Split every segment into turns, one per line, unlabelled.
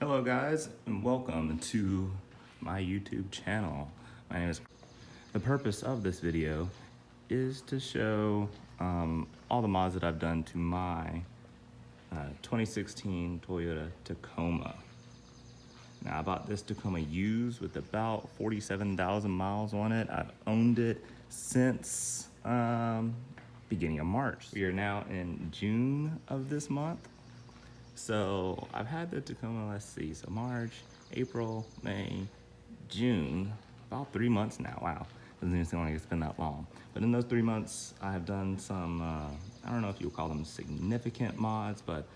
Hello guys, and welcome to my YouTube channel. My name is. The purpose of this video is to show all the mods that I've done to my 2016 Toyota Tacoma. Now I bought this Tacoma used with about 47,000 miles on it. I've owned it since beginning of March. We are now in June of this month. So I've had the Tacoma, let's see, so March, April, May, June, about 3 months now. Wow, doesn't even seem like it's been that long. But in those 3 months, I have done some, I don't know if you would call them significant mods, but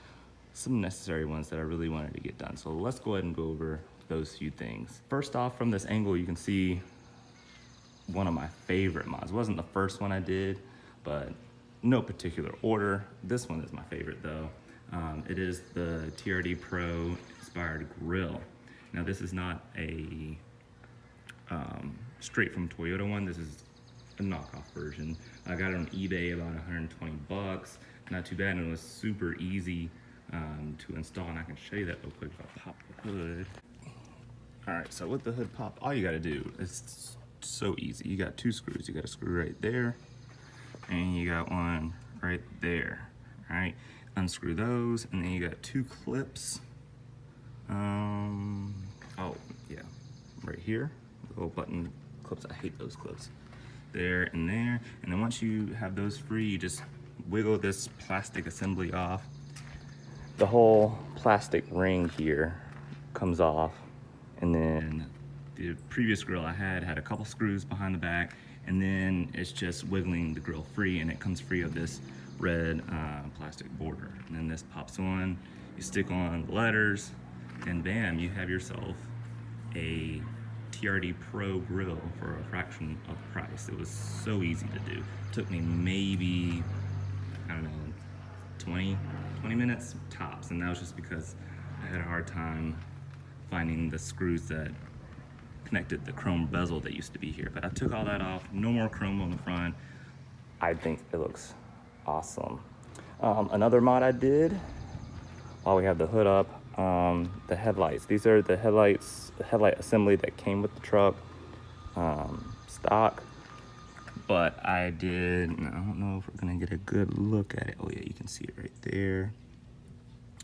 some necessary ones that I really wanted to get done. So let's go ahead and go over those few things. First off, from this angle, you can see one of my favorite mods. It wasn't the first one I did, but no particular order. This one is my favorite though. It is the TRD Pro inspired grill. Now this is not a straight from Toyota one. This is a knockoff version. I got it on eBay about 120 bucks. Not too bad, and it was super easy to install, and I can show you that real quick if I pop the hood. All right, so with the hood pop, all you gotta do is so easy. You got two screws. You got a screw right there, and you got one right there. All right, unscrew those, and then you got two clips. Oh yeah, right here, the little button clips. I hate those clips. There and there, and then once you have those free, you just wiggle this plastic assembly off. The whole plastic ring here comes off, and then the previous grill I had a couple screws behind the back, and then it's just wiggling the grill free, and it comes free of this red plastic border. And then this pops on, you stick on the letters, and bam, you have yourself a TRD Pro grill for a fraction of the price. It was so easy to do. It took me maybe, I don't know, 20 minutes tops, and that was just because I had a hard time finding the screws that connected the chrome bezel that used to be here. But I took all that off, no more chrome on the front. I think it looks awesome. Another mod I did while we have the hood up, the headlights. These are the headlight assembly that came with the truck, stock. But I did, I don't know if we're gonna get a good look at it. Oh yeah, you can see it right there.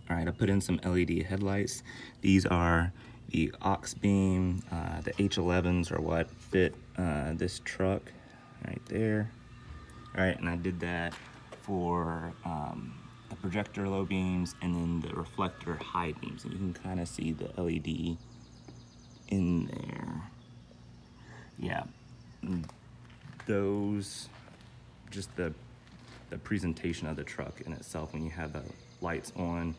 All right, I put in some LED headlights. These are the aux beam, the H11s are what fit this truck right there. All right, and I did that for the projector low beams and then the reflector high beams. And you can kind of see the LED in there. Yeah, those, just the presentation of the truck in itself when you have the lights on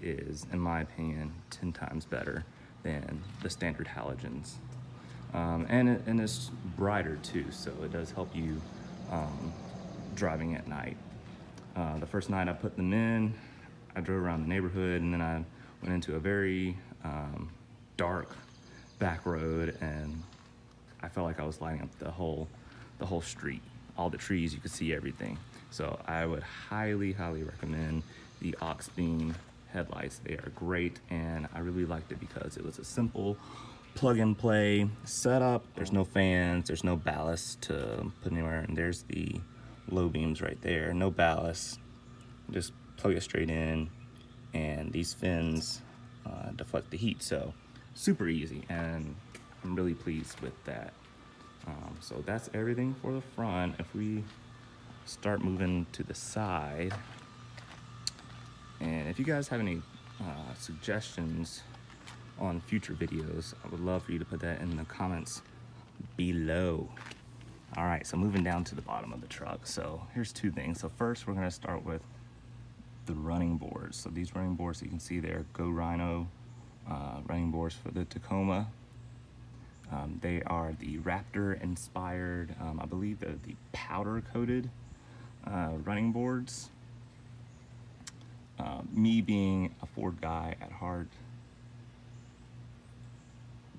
is, in my opinion, 10 times better than the standard halogens. And it's brighter too, so it does help you driving at night. The first night I put them in, I drove around the neighborhood, and then I went into a very dark back road, and I felt like I was lighting up the whole street. All the trees, you could see everything. So I would highly recommend the aux beam headlights. They are great, and I really liked it because it was a simple plug and play setup. There's no fans, there's no ballast to put anywhere, and there's the low beams right there. No ballast, just plug it straight in, and these fins deflect the heat. So super easy, and I'm really pleased with that. So that's everything for the front. If we start moving to the side, and if you guys have any suggestions on future videos, I would love for you to put that in the comments below. All right, so moving down to the bottom of the truck. So here's two things. So first, we're gonna start with the running boards. So these running boards, you can see there, Go Rhino running boards for the Tacoma. They are the Raptor inspired, I believe they're the powder coated running boards. Me being a Ford guy at heart,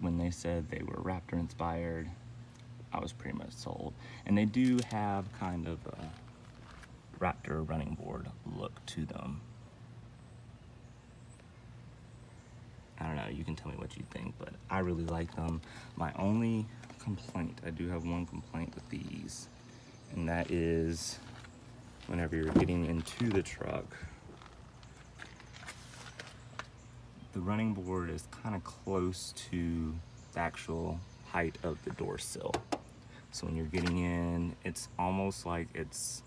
when they said they were Raptor inspired, I was pretty much sold. And they do have kind of a Raptor running board look to them. I don't know, You can tell me what you think, but I really like them. My only complaint, I do have one complaint with these, and that is whenever you're getting into the truck, the running board is kind of close to the actual height of the door sill. So when you're getting in, it's almost like it's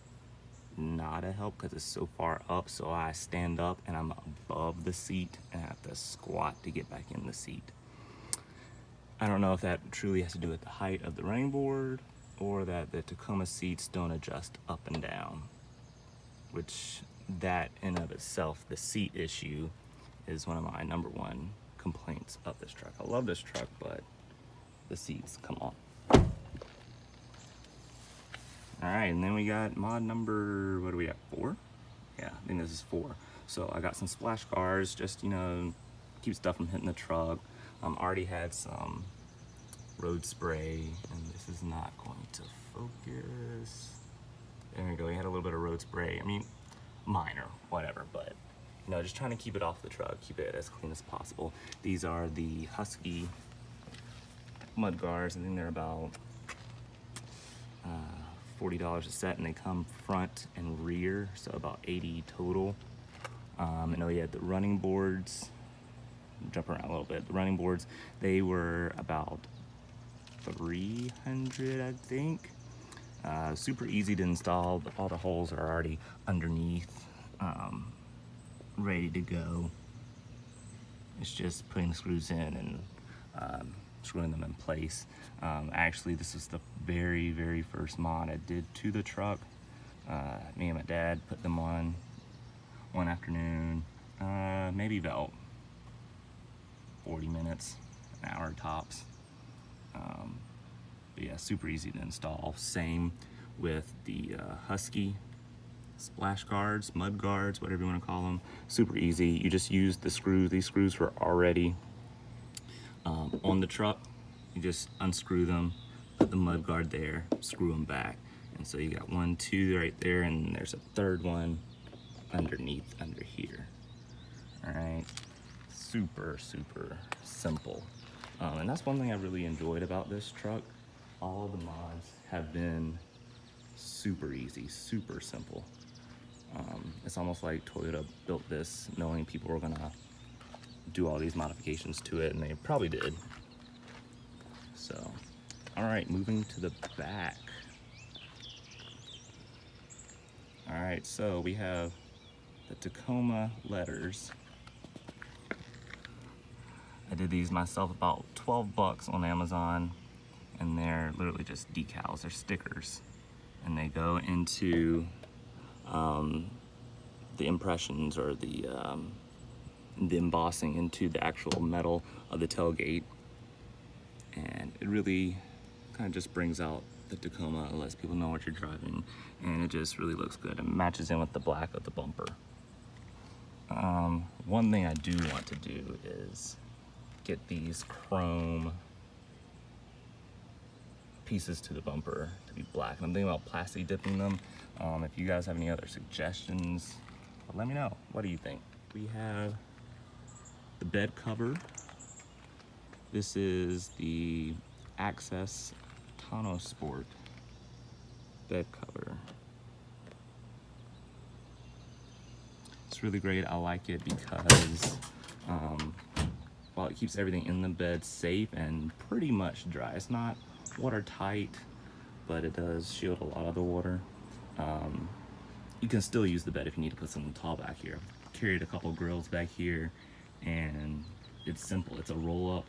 not a help because it's so far up. So I stand up and I'm above the seat and I have to squat to get back in the seat. I don't know if that truly has to do with the height of the running board or that the Tacoma seats don't adjust up and down, which that in of itself, the seat issue, is one of my #1 complaints of this truck. I love this truck, but the seats, come on. All right, and then we got mod number, what do we at, 4? Yeah, I think this is 4. So I got some splash guards, just, you know, keep stuff from hitting the truck. Already had some road spray, and this is not going to focus. There we go, we had a little bit of road spray. I mean, minor, whatever, but, you know, just trying to keep it off the truck, keep it as clean as possible. These are the Husky mud guards. I think they're about $40 a set, and they come front and rear, so about 80 total. And oh yeah, the running boards, jump around a little bit. The running boards, they were about 300, I think. Super easy to install. All the holes are already underneath, ready to go. It's just putting the screws in and screwing them in place. Actually, this is the very first mod I did to the truck. Me and my dad put them on one afternoon, maybe about 40 minutes, an hour tops. But yeah, super easy to install. Same with the Husky splash guards, mud guards, whatever you want to call them. Super easy. You just use the screws. These screws were already on the truck. You just unscrew them, put the mud guard there, screw them back. And so you got 1, 2 right there, and there's a third one underneath, under here. All right, super simple. And that's one thing I really enjoyed about this truck. All the mods have been super easy, super simple. It's almost like Toyota built this knowing people were gonna do all these modifications to it, and they probably did. So, all right, moving to the back. All right, so we have the Tacoma letters. I did these myself, about 12 bucks on Amazon, and they're literally just decals, they're stickers. And they go into the impressions or the embossing into the actual metal of the tailgate. And it really kind of just brings out the Tacoma, lets people know what you're driving, and it just really looks good. It matches in with the black of the bumper. One thing I do want to do is get these chrome pieces to the bumper to be black, and I'm thinking about plastic dipping them. If you guys have any other suggestions, let me know. What do you think? We have the bed cover. This is the Access Tonneau Sport bed cover. It's really great. I like it because while it keeps everything in the bed safe and pretty much dry, it's not watertight, but it does shield a lot of the water. You can still use the bed if you need to put something tall back here. I've carried a couple grills back here, and it's simple. It's a roll-up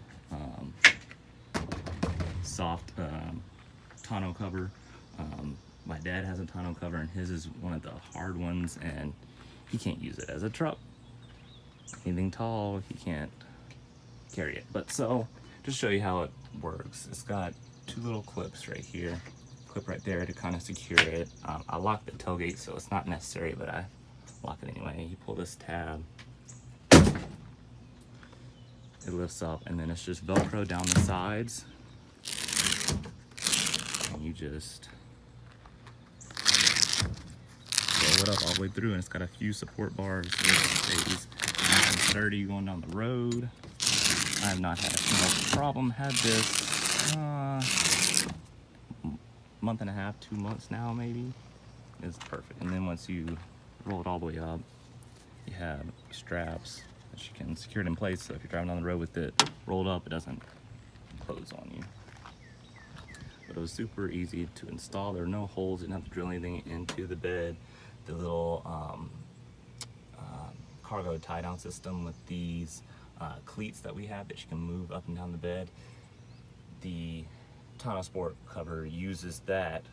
soft tonneau cover. My dad has a tonneau cover, and his is one of the hard ones, and he can't use it as a truck. Anything tall, he can't carry it. But so, just show you how it works. It's got 2 little clips right here, clip right there to kind of secure it. I lock the tailgate, so it's not necessary, but I lock it anyway. You pull this tab, it lifts up, and then it's just Velcro down the sides. And you just roll it up all the way through, and it's got a few support bars so it stays nice and sturdy going down the road. I have not had a single problem. Had this month and a half, 2 months now maybe. It's perfect. And then once you roll it all the way up, you have straps that you can secure it in place, so if you're driving down the road with it rolled up, it doesn't close on you. But it was super easy to install. There were no holes, didn't have to drill anything into the bed. The little cargo tie down system with these cleats that we have that you can move up and down the bed. The tonneau sport cover uses that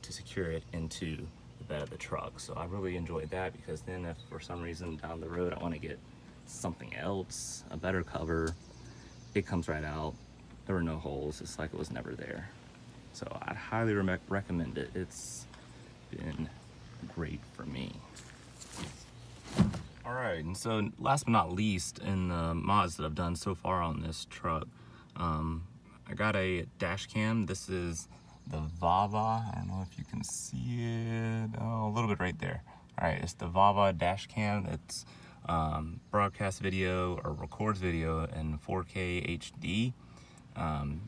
to secure it into the bed of the truck. So I really enjoyed that, because then if for some reason down the road I want to get something else, a better cover, it comes right out. There were no holes. It's like it was never there. So I'd highly recommend it. It's been great for me. All right, and so last but not least, in the mods that I've done so far on this truck, I got a dash cam. This is the Vava. I don't know if you can see it. Oh, a little bit right there. All right, it's the Vava dash cam. It's broadcast video or records video in 4K HD.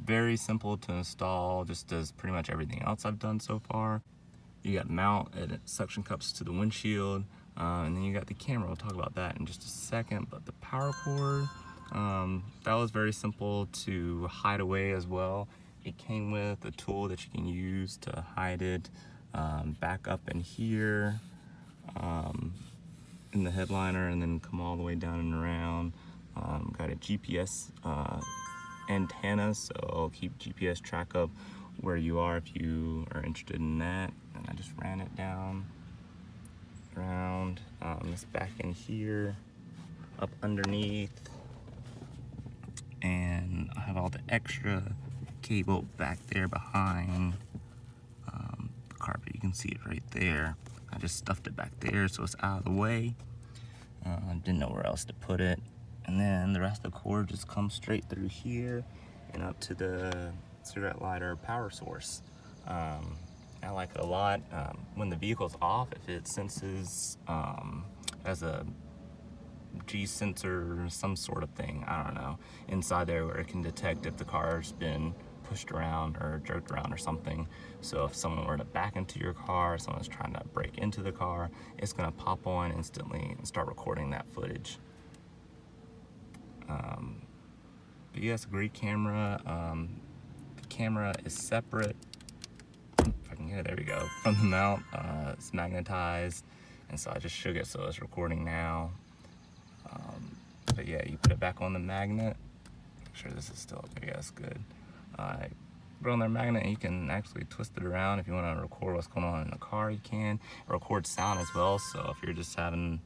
Very simple to install, just does pretty much everything else I've done so far. You got mount and suction cups to the windshield, and then you got the camera. We'll talk about that in just a second. But the power cord, that was very simple to hide away as well. It came with a tool that you can use to hide it back up in here in the headliner, and then come all the way down and around. Got a GPS antenna, so I'll keep GPS track of where you are if you are interested in that. And I just ran it down around. It's back in here, up underneath, and I have all the extra cable back there behind the carpet. You can see it right there. I just stuffed it back there so it's out of the way. Didn't know where else to put it. And then the rest of the cord just comes straight through here and up to the cigarette lighter power source. I like it a lot. When the vehicle's off, if it senses as a G sensor or some sort of thing, I don't know, inside there where it can detect if the car's been pushed around or jerked around or something. So if someone were to back into your car, someone's trying to break into the car, it's gonna pop on instantly and start recording that footage. But yeah, it's a great camera. The camera is separate, if I can get it, there we go, from the mount. It's magnetized, and so I just shook it so it's recording now. But yeah, you put it back on the magnet. Make sure this is still okay. Yeah, that's good. Put it on their magnet, and you can actually twist it around. If you want to record what's going on in the car, you can. It records sound as well, so if you're just having,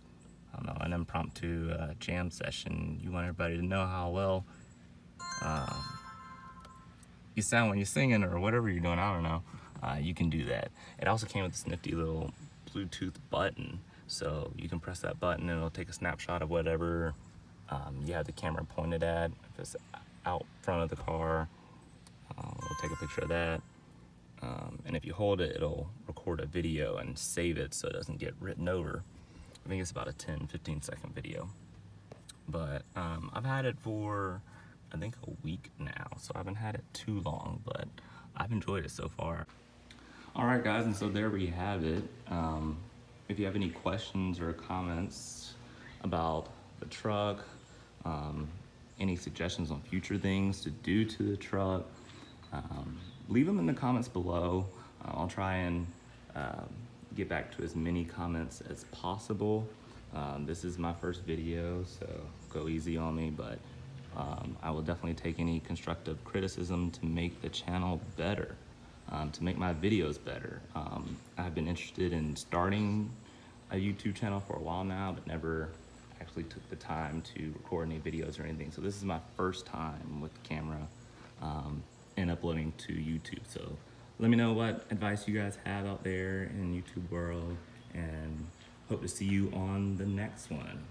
I don't know, an impromptu jam session, you want everybody to know how well you sound when you're singing or whatever you're doing, I don't know, you can do that. It also came with this nifty little Bluetooth button, so you can press that button and it'll take a snapshot of whatever you have the camera pointed at. If it's out front of the car, we'll take a picture of that. And if you hold it, it'll record a video and save it so it doesn't get written over. I think it's about a 10-15 second video. But I've had it for, I think, a week now, so I haven't had it too long, but I've enjoyed it so far. All right, guys, and so there we have it. If you have any questions or comments about the truck, any suggestions on future things to do to the truck, leave them in the comments below. I'll try and get back to as many comments as possible. This is my first video, so go easy on me, but I will definitely take any constructive criticism to make the channel better, to make my videos better. I've been interested in starting a YouTube channel for a while now, but never actually took the time to record any videos or anything. So this is my first time with the camera and uploading to YouTube. So let me know what advice you guys have out there in YouTube world, and hope to see you on the next one.